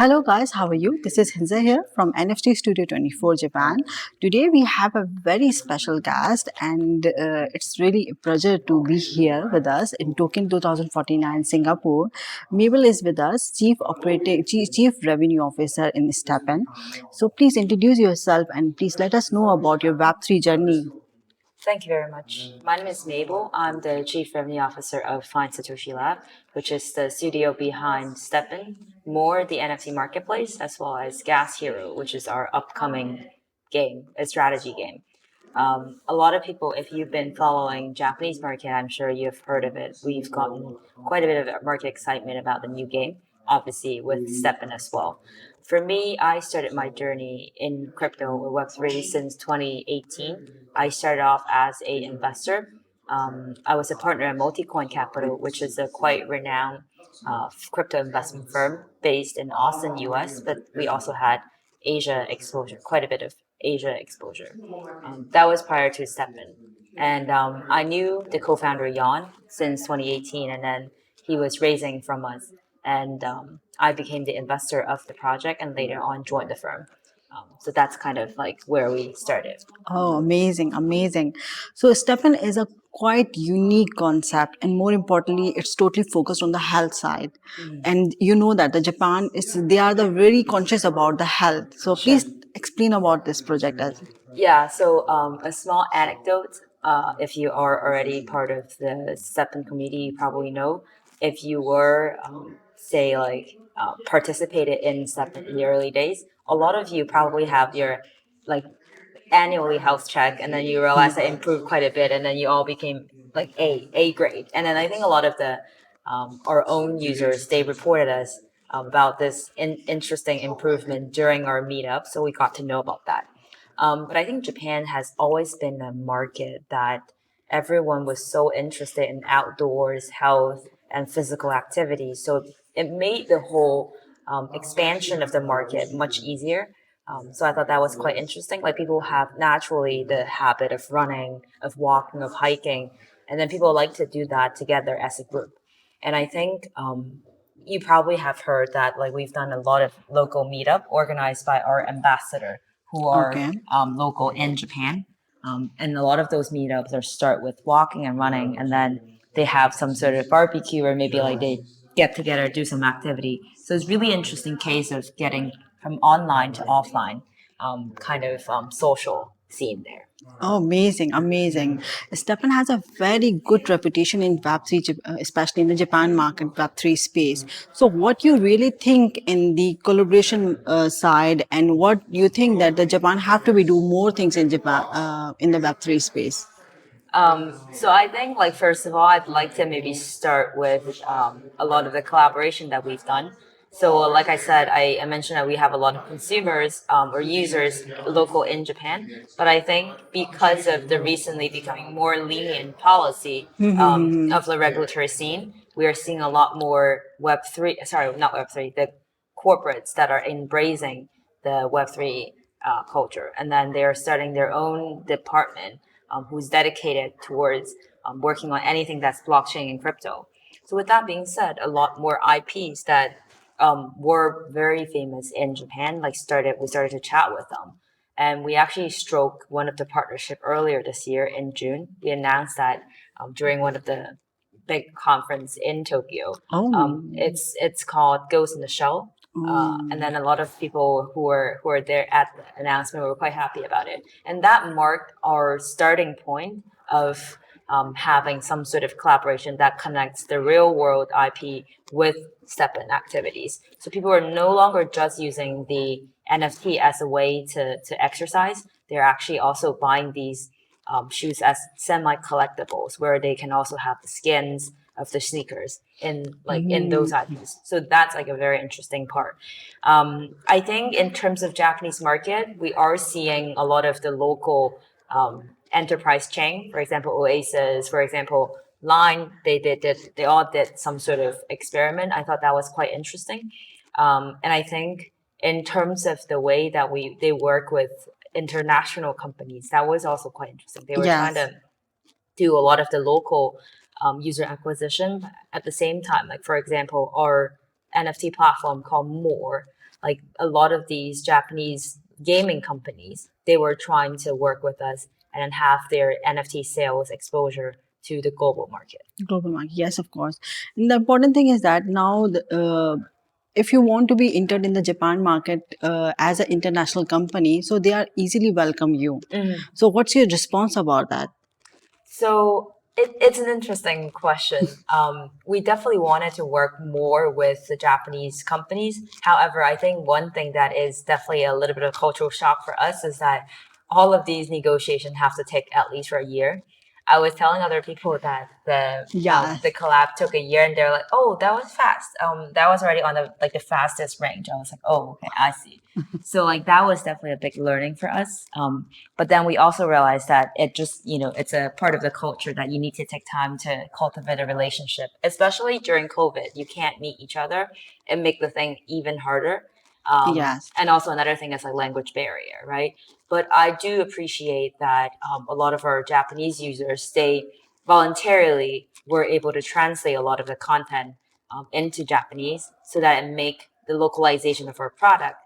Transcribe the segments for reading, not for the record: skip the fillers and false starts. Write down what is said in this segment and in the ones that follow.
Hello guys, how are you? This is Hinza here from NFT Studio 24 Japan. Today we have a very special guest and it's really a pleasure to be here with us in Token 2049 Singapore. Mabel is with us, Chief Revenue Officer in STEPN. So please introduce yourself and please let us know about your Web3 journey. Thank you very much. My name is Mable. I'm the Chief Revenue Officer of Find Satoshi Lab, which is the studio behind STEPN, More, the NFT marketplace, as well as Gas Hero, which is our upcoming game, a strategy game. A lot of people, if you've been following Japanese market, I'm sure you've heard of it. We've gotten quite a bit of market excitement about the new game, obviously with STEPN as well. For me, I started my journey in crypto or Web3 since 2018. I started off as an investor. I was a partner at Multicoin Capital, which is a quite renowned crypto investment firm based in Austin, US, but we also had Asia exposure, quite a bit of Asia exposure. That was prior to STEPN. And I knew the co-founder Jan since 2018, and then he was raising from us. And I became the investor of the project and later on joined the firm. So that's kind of like where we started. Oh, amazing, amazing. So Stefan is a quite unique concept and more importantly, it's totally focused on the health side. And you know that the Japan is they are the very conscious about the health. So Sure. please explain about this project as Yeah, so a small anecdote. If you are already part of the STEPN community, you probably know. If you were, say, like participated in STEPN in the early days, a lot of you probably have your like annually health check, and then you realize that improved quite a bit, and then you all became like A grade. And then I think a lot of the our own users they reported us about this interesting improvement during our meetup, so we got to know about that. But I think Japan has always been a market that everyone was so interested in outdoors, health, and physical activity. So it made the whole expansion of the market much easier. So I thought that was quite interesting. Like people have naturally the habit of running, of walking, of hiking, and then people like to do that together as a group. And I think you probably have heard that like we've done a lot of local meetup organized by our ambassador who are okay. local in Japan. And a lot of those meetups are start with walking and running, and then they have some sort of barbecue or maybe like they get together, do some activity. So it's really interesting case of getting from online to offline kind of social scene there. Oh, amazing, amazing. Stefan has a very good reputation in Web3, especially in the Japan market, Web3 space. So, what you really think in the collaboration side, and what you think that the Japan have to be do more things in Japan in the Web3 space? So I think, like, first of all, I'd like to maybe start with a lot of the collaboration that we've done. So, like I said, I mentioned that we have a lot of consumers or users local in Japan, but I think because of the recently becoming more lenient policy of the regulatory scene, we are seeing a lot more Web3, sorry, not Web3, the corporates that are embracing the Web3 culture. And then they're starting their own department who's dedicated towards working on anything that's blockchain and crypto. So with that being said, a lot more IPs that were very famous in Japan, we started to chat with them. And we actually struck one of the partnership earlier this year in June. We announced that during one of the big conference in Tokyo. Oh, It's called Ghost in the Shell. And then a lot of people who are there at the announcement were quite happy about it, and that marked our starting point of having some sort of collaboration that connects the real world IP with STEPN activities. So people are no longer just using the NFT as a way to exercise; they're actually also buying these shoes as semi collectibles, where they can also have the skins of the sneakers in those IPs. So that's like a very interesting part. I think in terms of Japanese market, we are seeing a lot of the local enterprise chain, for example, Oasis, for example, Line. They all did some sort of experiment. I thought that was quite interesting, and I think in terms of the way that they work with international companies, that was also quite interesting. They were trying yes. to do a lot of the local user acquisition at the same time. Like for example, our NFT platform called More. like a lot of these Japanese gaming companies, they were trying to work with us and then have their NFT sales exposure to the global market. Global market, yes, of course. And the important thing is that now, if you want to be entered in the Japan market as an international company, so they are easily welcome you. So, what's your response about that? So it's an interesting question. We definitely wanted to work more with the Japanese companies. However, I think one thing that is definitely a little bit of cultural shock for us is that all of these negotiations have to take at least for a year. I was telling other people that Yes. the collab took a year, and they're like, "Oh, that was fast. That was already on the fastest range." I was like, "Oh, okay, I see." So like that was definitely a big learning for us. But then we also realized that it just, it's a part of the culture that you need to take time to cultivate a relationship, especially during COVID. You can't meet each other and make the thing even harder. Yes. And also another thing is like language barrier, right? But I do appreciate that a lot of our Japanese users, they voluntarily were able to translate a lot of the content into Japanese so that it make the localization of our product,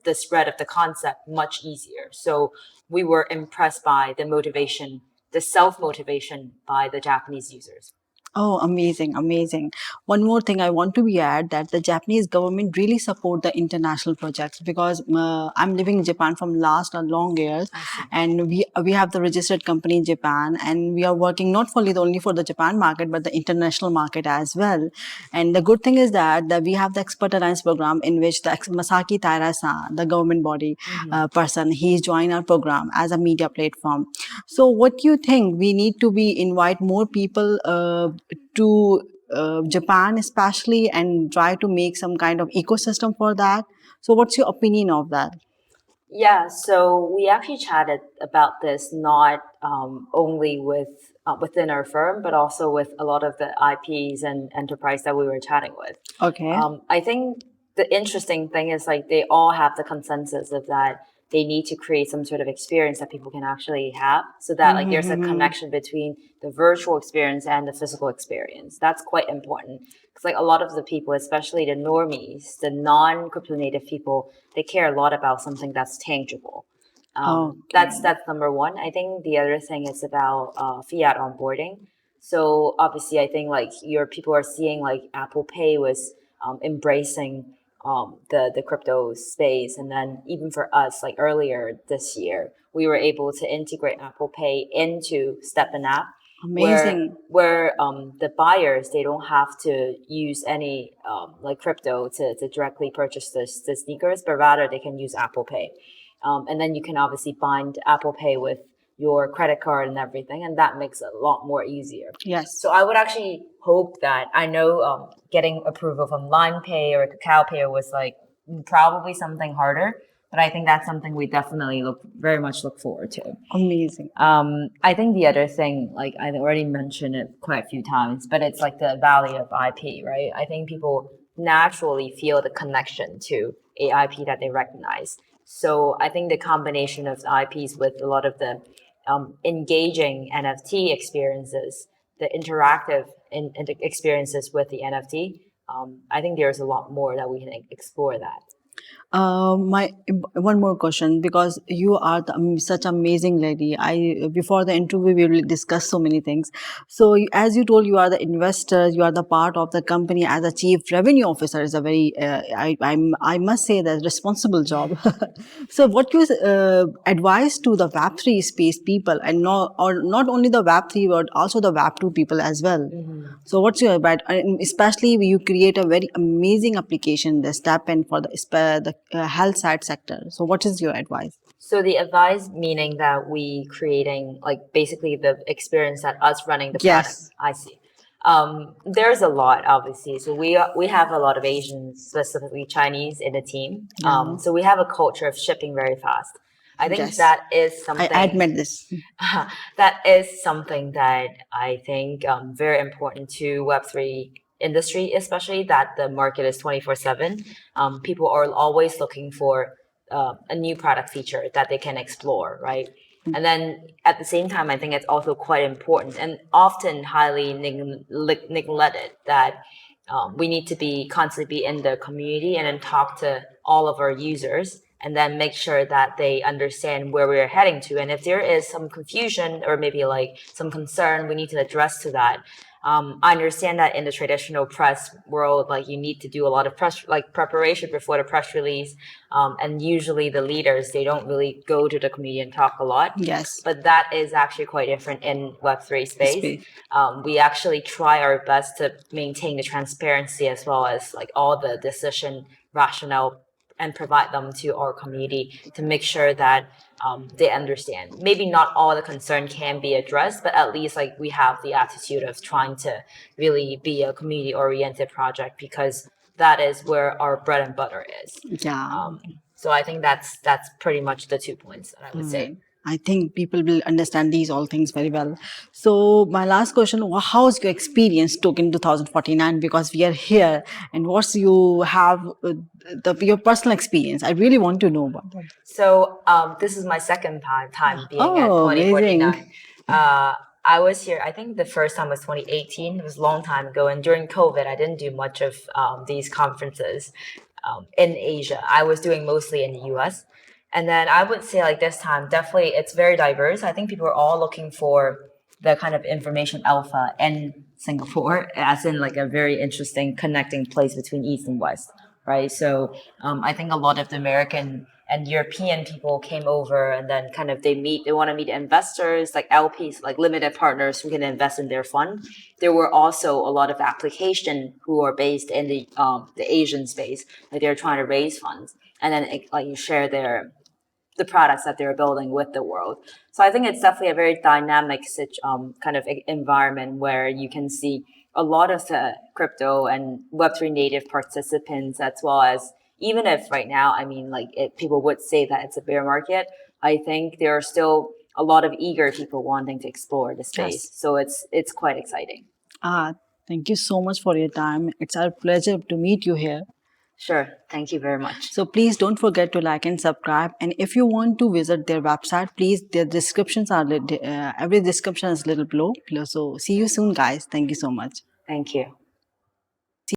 the spread of the concept much easier. So we were impressed by the motivation, the self-motivation by the Japanese users. Oh, amazing, amazing. One more thing I want to be add that the Japanese government really support the international projects because I'm living in Japan from last a long years, and we have the registered company in Japan, and we are working not only for the Japan market but the international market as well. And the good thing is that we have the expert alliance program in which the Masaki Taira-san, the government body person, he joined our program as a media platform. So, what do you think? We need to be invite more people to Japan, especially, and try to make some kind of ecosystem for that. So, what's your opinion of that? Yeah, so we actually chatted about this not only within our firm, but also with a lot of the IPs and enterprise that we were chatting with. Okay. I think the interesting thing is like they all have the consensus of that they need to create some sort of experience that people can actually have, so that like there's a connection between the virtual experience and the physical experience. That's quite important because like a lot of the people, especially the normies, the non-crypto native people, they care a lot about something that's tangible. That's number one. I think the other thing is about fiat onboarding. So obviously, I think like your people are seeing like Apple Pay was embracing the crypto space, and then even for us, like earlier this year, we were able to integrate Apple Pay into STEPN app, Amazing. where the buyers, they don't have to use any like crypto to directly purchase the sneakers, but rather they can use Apple Pay. And then you can obviously bind Apple Pay with your credit card and everything, and that makes it a lot more easier. Yes. So I would actually hope that I know getting approval from Line Pay or Kakao Pay was like probably something harder, but I think that's something we definitely very much look forward to. Amazing. I think the other thing, like I already mentioned it quite a few times, but it's like the value of IP, right? I think people naturally feel the connection to a IP that they recognize. So I think the combination of the IPs with a lot of the engaging NFT experiences, the interactive experiences with the NFT, I think there's a lot more that we can explore that. My one more question, because you are such amazing lady. I before the interview we will discuss so many things. So as you told, you are the investor, you are the part of the company as a chief revenue officer is a very I must say that responsible job. So what you advise to the Web3 space people, and not only the Web3 but also the Web2 people as well. So what's your advice? And especially you create a very amazing application, the STEPN for the health side sector. So what is your advice? So the advice meaning that we creating like basically the experience that us running the product. Yes. I see. There's a lot obviously. So we have a lot of Asians, specifically Chinese, in the team. Yeah. So we have a culture of shipping very fast. I think Yes. that is I something. admit this. That is something that I think very important to Web3 industry, especially that the market is 24/7. People are always looking for a new product feature that they can explore, right? And then at the same time, I think it's also quite important and often highly neglected that we need to be constantly be in the community and then talk to all of our users and then make sure that they understand where we're heading to. And if there is some confusion or maybe like some concern, we need to address to that. I understand that in the traditional press world, like you need to do a lot of press, like preparation before the press release. And usually the leaders, they don't really go to the community and talk a lot. Yes. But that is actually quite different in Web3 space. Space. We actually try our best to maintain the transparency as well as like all the decision rationale and provide them to our community to make sure that they understand. Maybe not all the concern can be addressed, but at least like we have the attitude of trying to really be a community oriented project because that is where our bread and butter is. Yeah. So I think that's pretty much the 2 points that I would say. I think people will understand these all things very well. So my last question, how's your experience Token 2049? Because we are here and what's you have your personal experience? I really want to know about that. So this is my second time being at Oh, 2049. amazing. I was here, I think the first time was 2018. It was a long time ago. And during COVID, I didn't do much of these conferences in Asia. I was doing mostly in the US. And then I would say like this time, definitely it's very diverse. I think people are all looking for the kind of information alpha in Singapore, as in like a very interesting connecting place between East and West, right? So I think a lot of the American and European people came over and then kind of they want to meet investors like LPs, like limited partners who can invest in their fund. There were also a lot of application who are based in the Asian space, like they're trying to raise funds and then like you share the products that they're building with the world. So I think it's definitely a very dynamic kind of environment where you can see a lot of the crypto and Web3 native participants, as well as even if right now, I mean, like people would say that it's a bear market, I think there are still a lot of eager people wanting to explore the space. Yes. So it's quite exciting. Thank you so much for your time. It's our pleasure to meet you here. Sure. Thank you very much. So please don't forget to like and subscribe. And if you want to visit their website, please, their descriptions are, every description is little below. So see you soon, guys. Thank you so much. Thank you.